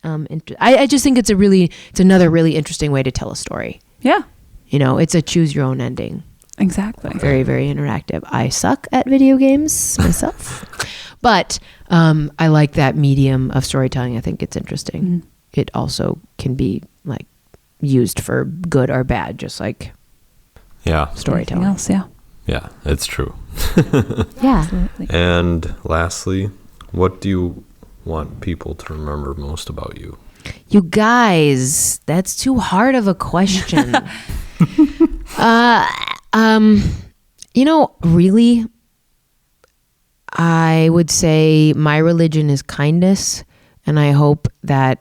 I just think it's another really interesting way to tell a story. Yeah. It's a choose your own ending. Exactly. Very, very interactive. I suck at video games myself, but I like that medium of storytelling. I think it's interesting. Mm. It also can be like used for good or bad, just like Yeah. storytelling. Anything else? Yeah. Yeah, it's true. Yeah. Absolutely. And lastly, what do you want people to remember most about you? You guys, that's too hard of a question. Really, I would say my religion is kindness, and I hope that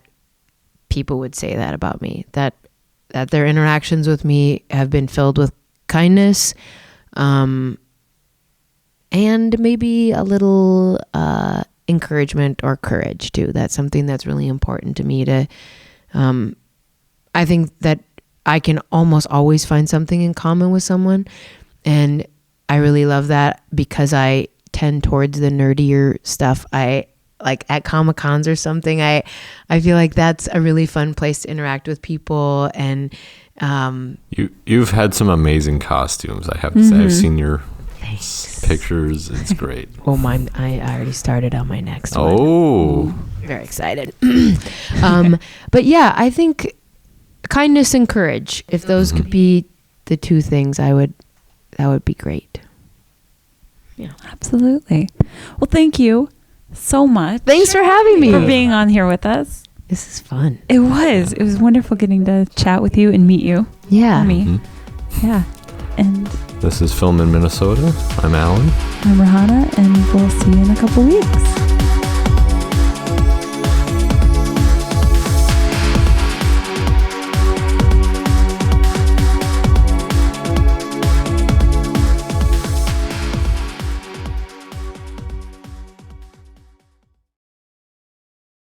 people would say that about me, that their interactions with me have been filled with kindness, and maybe a little encouragement or courage too. That's something that's really important to me. I think that I can almost always find something in common with someone, and I really love that because I tend towards the nerdier stuff. I like at Comic-Cons or something. I feel like that's a really fun place to interact with people, and You've had some amazing costumes, I have to say. I've seen your pictures. It's great. well, mine. I already started on my next one. Oh, Very excited. But yeah, I think kindness and courage. If those could be the two things, that would be great. Yeah. Absolutely. Well, thank you so much. Thanks for having me. For being on here with us. This is fun. It was wonderful getting to chat with you and meet you. Yeah. For me. Yeah. And this is Film in Minnesota. I'm Alan. I'm Rahana, and we'll see you in a couple weeks.